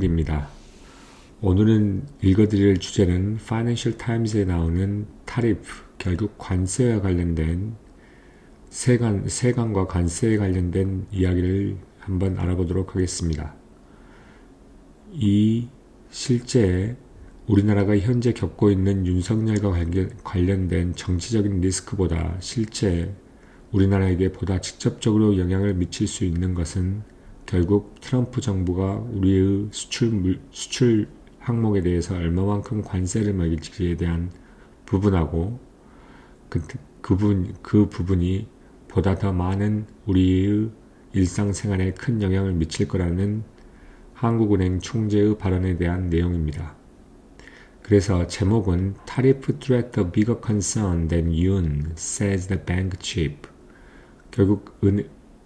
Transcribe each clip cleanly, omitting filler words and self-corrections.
입니다. 오늘은 읽어드릴 주제는 파이낸셜 타임즈에 나오는 타리프, 결국 관세와 관련된 세관과 관세에 관련된 이야기를 한번 알아보도록 하겠습니다. 이 실제 우리나라가 현재 겪고 있는 윤석열과 관련된 정치적인 리스크보다 실제 우리나라에게 보다 직접적으로 영향을 미칠 수 있는 것은 결국 트럼프 정부가 우리의 수출 항목에 대해서 얼마만큼 관세를 매길지에 대한 부분하고 그 부분이 보다 더 많은 우리의 일상생활에 큰 영향을 미칠 거라는 한국은행 총재의 발언에 대한 내용입니다. 그래서 제목은 Tariff threat a bigger concern than Yoon, says the bank chief. 결국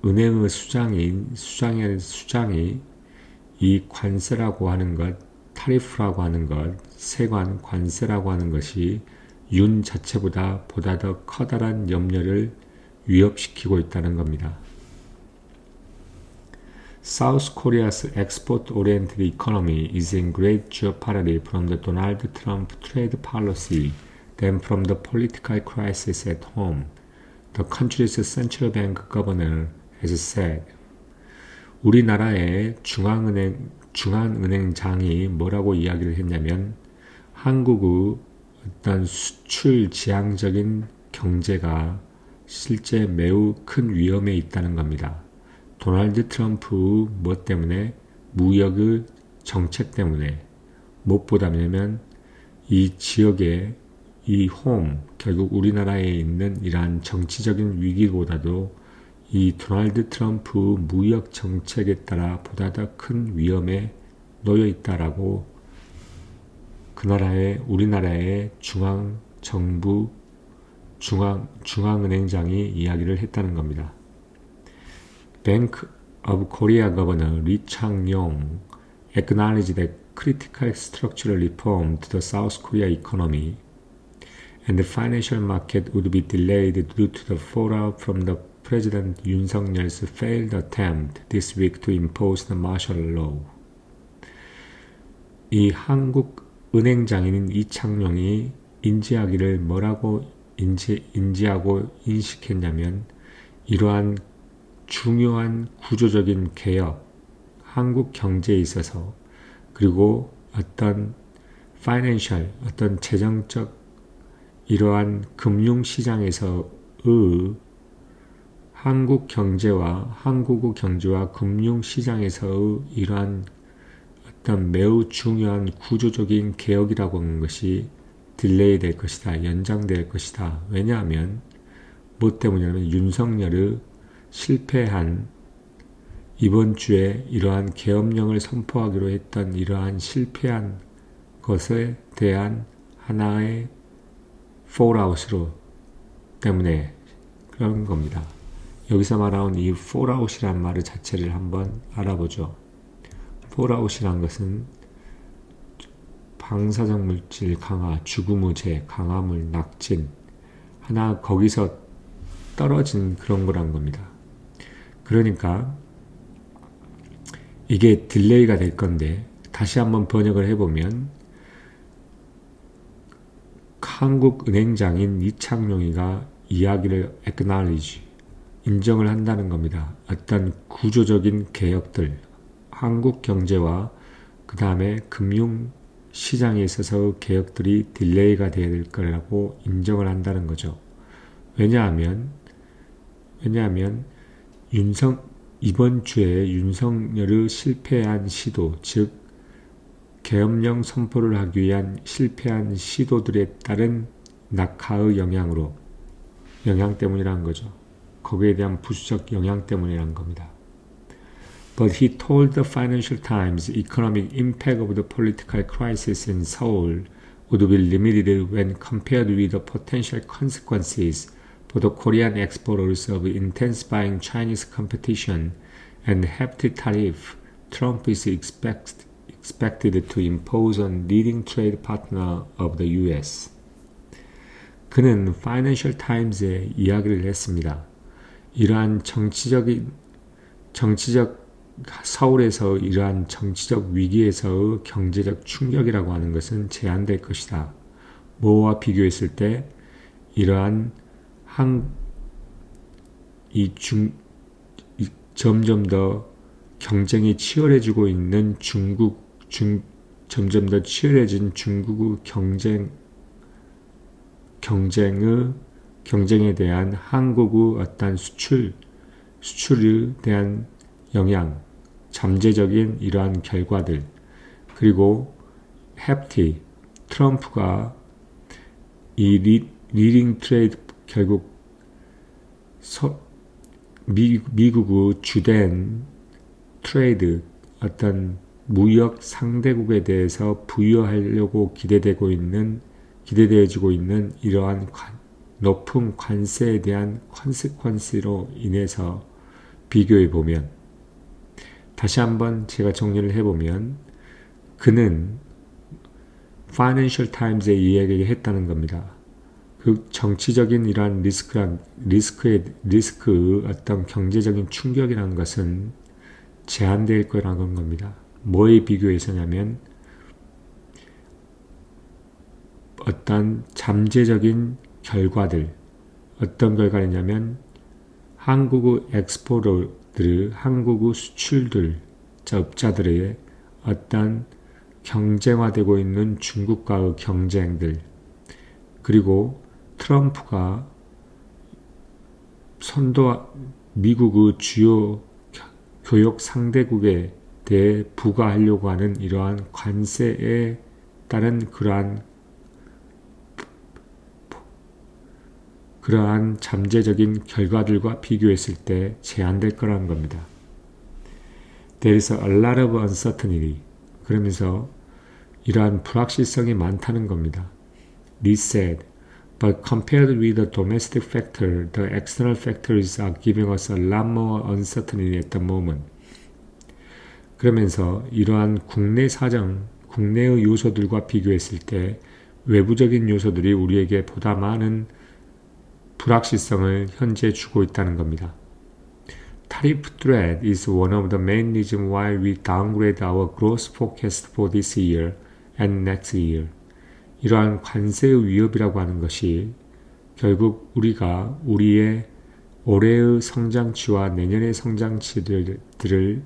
은행의 수장이 이 관세라고 하는 것, 타리프라고 하는 것, 세관, 관세라고 하는 것이 윤 자체보다 보다 더 커다란 염려를 위협시키고 있다는 겁니다. South Korea's export-oriented economy is in great jeopardy from the Donald Trump trade policy than from the political crisis at home, the country's central bank governor has said. 우리나라의 중앙은행장이 뭐라고 이야기를 했냐면 한국의 어떤 수출 지향적인 경제가 실제 매우 큰 위험에 있다는 겁니다. 도널드 트럼프 뭐 때문에? 무역의 정책 때문에. 무엇보다냐면 이 지역의 결국 우리나라에 있는 이러한 정치적인 위기보다도 이 도널드 트럼프 무역 정책에 따라 보다 더 큰 위험에 놓여 있다라고 우리나라의 중앙은행장이 이야기를 했다는 겁니다. Bank of Korea Governor Lee Chang-yong acknowledged that critical structural reform to the South Korea economy and the financial market would be delayed due to the fallout from the President Yoon Suk-yeol's failed attempt this week to impose the martial law. 이 한국 은행장인 이창용이 인지하기를 뭐라고 인지하고 인식했냐면 이러한 중요한 구조적인 개혁, 한국 경제에 있어서 그리고 어떤 어떤 재정적 이러한 금융시장에서의 한국의 경제와 금융시장에서의 이러한 어떤 매우 중요한 구조적인 개혁이라고 하는 것이 딜레이 될 것이다. 연장될 것이다. 왜냐하면 뭐 때문이냐면 윤석열의 실패한 이번 주에 이러한 계엄령을 선포하기로 했던 이러한 실패한 것에 대한 하나의 폴아웃으로 때문에 그런 겁니다. 여기서 말하는 이 폴아웃이라는 말 자체를 한번 알아보죠. 폴아웃이란 것은 방사적 물질 강화, 죽음의제, 강화물, 낙진 하나 거기서 떨어진 그런 거란 겁니다. 그러니까 이게 딜레이가 될 건데 다시 한번 번역을 해보면 한국은행장인 이창용이가 이야기를 acknowledge, 인정을 한다는 겁니다. 어떤 구조적인 개혁들, 한국 경제와 그 다음에 금융시장에 있어서 개혁들이 딜레이가 되어야 될 거라고 인정을 한다는 거죠. 왜냐하면 이번 주에 윤석열의 실패한 시도, 즉 계엄령 선포를 하기 위한 실패한 시도들에 따른 낙하의 영향 때문이라는 거죠. 거기에 대한 부수적 영향 때문이라는 겁니다. But he told the Financial Times economic impact of the political crisis in Seoul would be limited when compared with the potential consequences for the Korean exporters of intensifying Chinese competition and hefty tariff Trump is expected to impose on leading trade partner of the U.S. 그는 Financial Times에 이야기를 했습니다. 이러한 정치적 서울에서 이러한 정치적 위기에서의 경제적 충격이라고 하는 것은 제한될 것이다. 뭐와 비교했을 때 이러한 점점 더 경쟁이 치열해지고 있는 점점 더 치열해진 중국의 경쟁에 대한 한국의 어떤 수출에 대한 영향, 잠재적인 이러한 결과들, 그리고 hefty, 트럼프가 이 리딩 트레이드 결국 미국의 주된 트레이드 어떤 무역 상대국에 대해서 부여하려고 기대되어지고 있는 이러한 높은 관세에 대한 컨세퀀스로 인해서 비교해 보면 다시 한번 제가 정리를 해보면 그는 파이낸셜 타임즈에 이야기를 했다는 겁니다. 그 정치적인 이러한 리스크의 어떤 경제적인 충격이라는 것은 제한될 거라는 겁니다. 뭐에 비교해서냐면 어떤 잠재적인 결과들, 어떤 결과냐면 한국의 엑스포터들, 한국의 수출들, 업자들의 어떤 경쟁화되고 있는 중국과의 경쟁들, 그리고 트럼프가 미국의 주요 교역 상대국에 대해 부과하려고 하는 이러한 관세에 따른 그러한 잠재적인 결과들과 비교했을 때 제한될 거라는 겁니다. There is a lot of uncertainty. 그러면서 이러한 불확실성이 많다는 겁니다. Lee said, but compared with the domestic factor, the external factors are giving us a lot more uncertainty at the moment. 그러면서 이러한 국내 사정, 국내의 요소들과 비교했을 때 외부적인 요소들이 우리에게 보다 많은 불확실성을 현재 주고 있다는 겁니다. Tariff threat is one of the main reasons why we downgrade our growth forecast for this year and next year. 이러한 관세의 위협이라고 하는 것이 결국 우리가 우리의 올해의 성장치와 내년의 성장치들을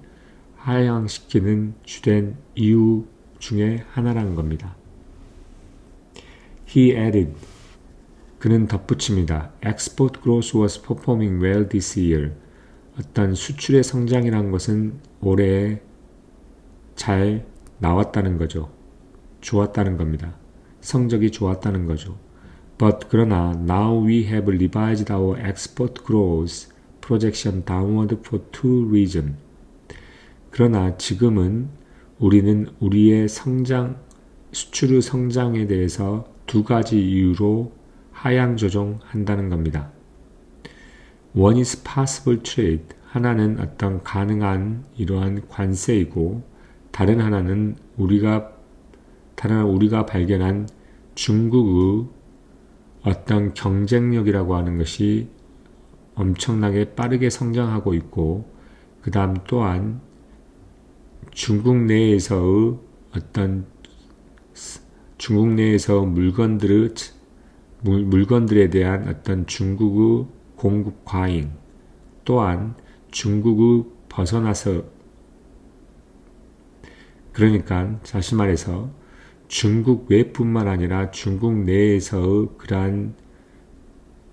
하향시키는 주된 이유 중에 하나라는 겁니다. He added, 그는 덧붙입니다. Export growth was performing well this year. 어떤 수출의 성장이라는 것은 올해 잘 나왔다는 거죠. 좋았다는 겁니다. 성적이 좋았다는 거죠. But 그러나 now we have revised our export growth projection downward for two reasons. 그러나 지금은 우리는 우리의 수출의 성장에 대해서 두 가지 이유로 하향 조정한다는 겁니다. One is possible trade. 하나는 어떤 가능한 이러한 관세이고 다른 하나는 우리가 발견한 중국의 어떤 경쟁력이라고 하는 것이 엄청나게 빠르게 성장하고 있고 그 다음 또한 중국 내에서 물건들에 대한 어떤 중국의 공급 과잉 또한 중국의 벗어나서 그러니까 다시 말해서 중국 외뿐만 아니라 중국 내에서의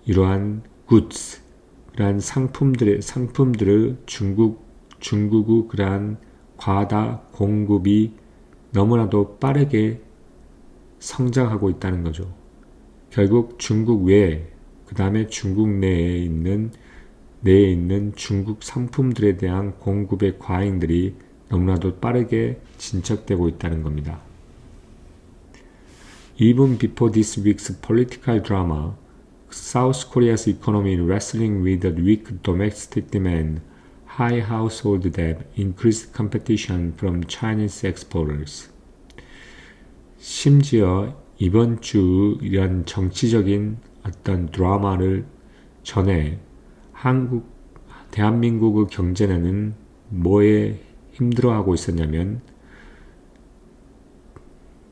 이러한 goods, 그러한 상품들의 중국의 그러한 과다 공급이 너무나도 빠르게 성장하고 있다는 거죠. 결국 중국 외, 그 다음에 중국 내에 있는 중국 상품들에 대한 공급의 과잉들이 너무나도 빠르게 진척되고 있다는 겁니다. Even before this week's political drama, South Korea's economy wrestling with a weak domestic demand, high household debt, increased competition from Chinese exporters. 심지어 이번 주 이런 정치적인 어떤 드라마를 전에 대한민국의 경제는 뭐에 힘들어하고 있었냐면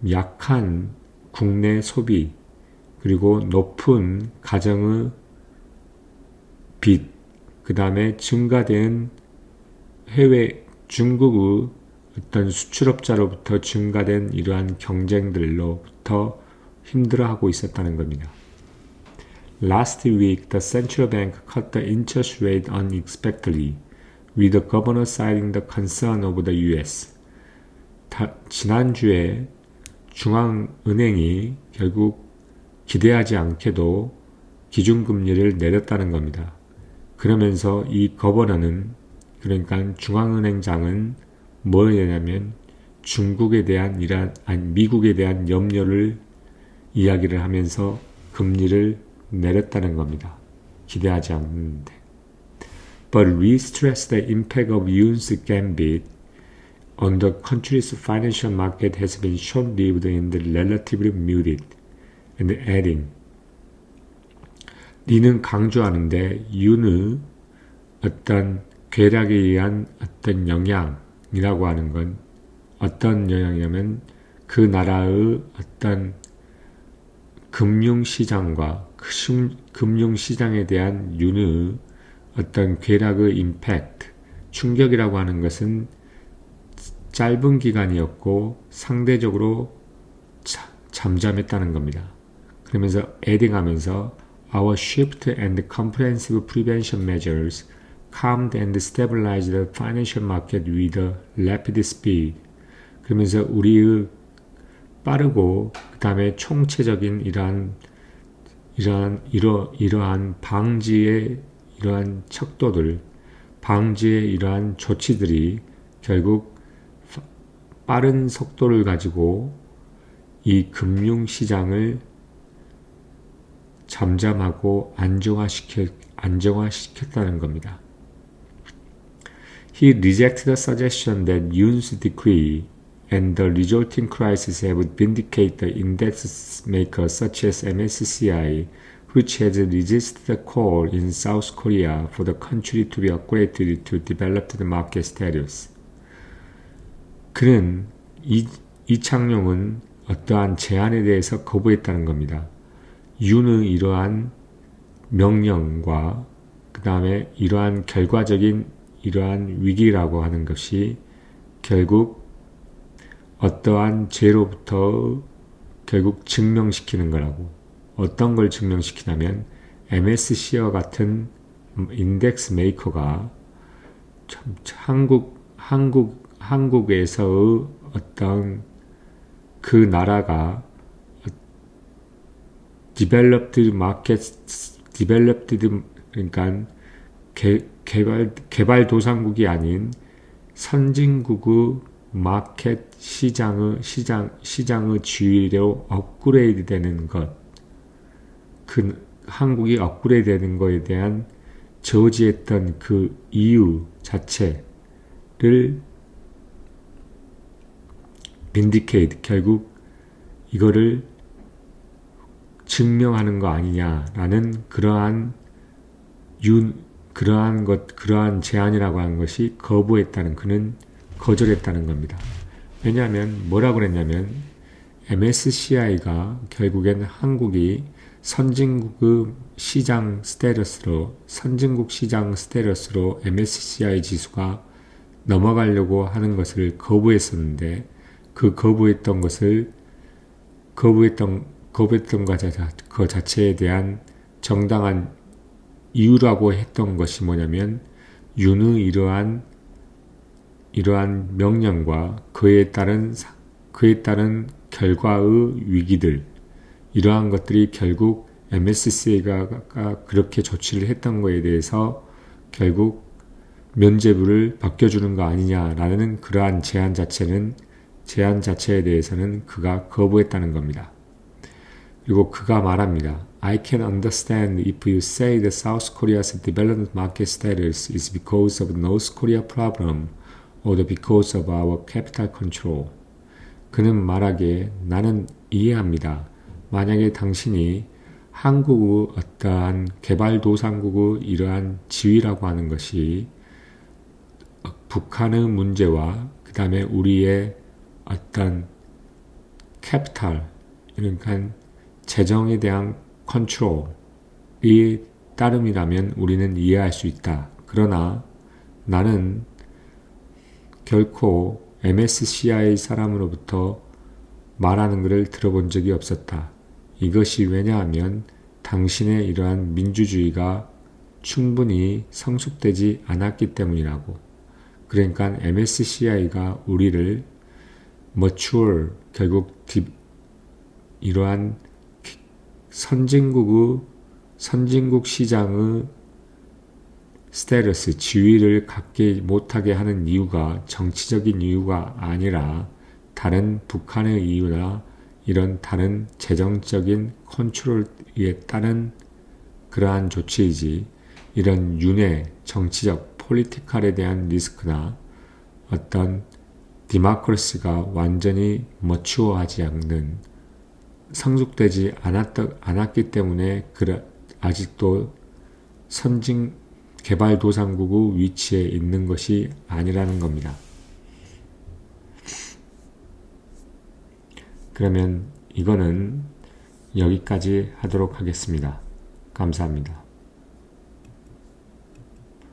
약한 국내 소비 그리고 높은 가정의 빚 그 다음에 증가된 해외 중국의 어떤 수출업자로부터 증가된 이러한 경쟁들로부터 힘들어하고 있었다는 겁니다. Last week, the central bank cut the interest rate unexpectedly, with the governor citing the concern over the U.S. 지난주에 중앙은행이 결국 기대하지 않게도 기준금리를 내렸다는 겁니다. 그러면서 이 거버너는 그러니까 중앙은행장은 뭘 했냐면 중국에 대한 미국에 대한 염려를 이야기를 하면서 금리를 내렸다는 겁니다. 기대하지 않는데. But we stress the impact of Yoon's gambit on the country's financial market has been short-lived and relatively muted. And adding, 니는 강조하는데 윤의 어떤 괴락에 의한 어떤 영향이라고 하는 건 어떤 영향이냐면 그 나라의 어떤 금융시장과 금융시장에 대한 윤의 어떤 괴락의 임팩트, 충격이라고 하는 것은 짧은 기간이었고 상대적으로 잠잠했다는 겁니다. 그러면서 adding하면서 Our shift and comprehensive prevention measures calmed and stabilized the financial market with a rapid speed. 그러면서 우리의 빠르고 그 다음에 총체적인 이러한 방지의 이러한 척도들, 방지의 이러한 조치들이 결국 빠른 속도를 가지고 이 금융시장을 잠잠하고 안정화시켰다는 겁니다. He rejected the suggestion that Yoon's decree and the resulting crisis have vindicated the index makers such as MSCI, which has resisted the call in South Korea for the country to be upgraded to developed market status. 그는 이창용은 어떠한 제안에 대해서 거부했다는 겁니다. 윤의 이러한 명령과 그 다음에 이러한 결과적인 이러한 위기라고 하는 것이 결국 어떠한 죄로부터 결국 증명시키는 거라고. 어떤 걸 증명시키냐면 MSCI와 같은 인덱스 메이커가 한국에서의 어떤 그 나라가 그러니까 개발도상국이 아닌 선진국의 마켓 시장의 지위로 업그레이드 되는 것, 그 한국이 업그레이드 되는 것에 대한 저지했던 그 이유 자체를 vindicate, 결국 이거를 증명하는 거 아니냐라는 그러한 제안이라고 하는 것이 그는 거절했다는 겁니다. 왜냐하면 뭐라고 그랬냐면 MSCI가 결국엔 한국이 선진국 시장 스테러스로 MSCI 지수가 넘어가려고 하는 것을 거부했었는데 그 거부했던 것 자체에 대한 정당한 이유라고 했던 것이 뭐냐면 윤의 이러한 명령과 그에 따른 결과의 위기들, 이러한 것들이 결국 MSCI가 그렇게 조치를 했던 것에 대해서 결국 면죄부를 벗겨주는 거 아니냐라는 그러한 제안 자체에 대해서는 그가 거부했다는 겁니다. 그리고 그가 말합니다. I can understand if you say that South Korea's developed market status is because of North Korea problem or because of our capital control. 그는 말하기에 나는 이해합니다. 만약에 당신이 한국의 어떠한 개발도상국의 이러한 지위라고 하는 것이 북한의 문제와 그 다음에 우리의 어떤 캐피탈, 그러니까 재정에 대한 컨트롤이 따름이라면 우리는 이해할 수 있다. 그러나 나는 결코 MSCI 사람으로부터 말하는 것을 들어본 적이 없었다. 이것이 왜냐하면 당신의 이러한 민주주의가 충분히 성숙되지 않았기 때문이라고. 그러니까 MSCI가 우리를 mature, 결국 이러한 선진국 시장의 스테러스, 지위를 갖게 못하게 하는 이유가 정치적인 이유가 아니라 다른 북한의 이유나 이런 다른 재정적인 컨트롤에 따른 그러한 조치이지, 이런 윤회, 정치적, 폴리티컬에 대한 리스크나 어떤 디모크라시가 완전히 머추어하지 않는, 성숙되지 않았기 때문에 아직도 개발도상국의 위치에 있는 것이 아니라는 겁니다. 그러면 이거는 여기까지 하도록 하겠습니다. 감사합니다.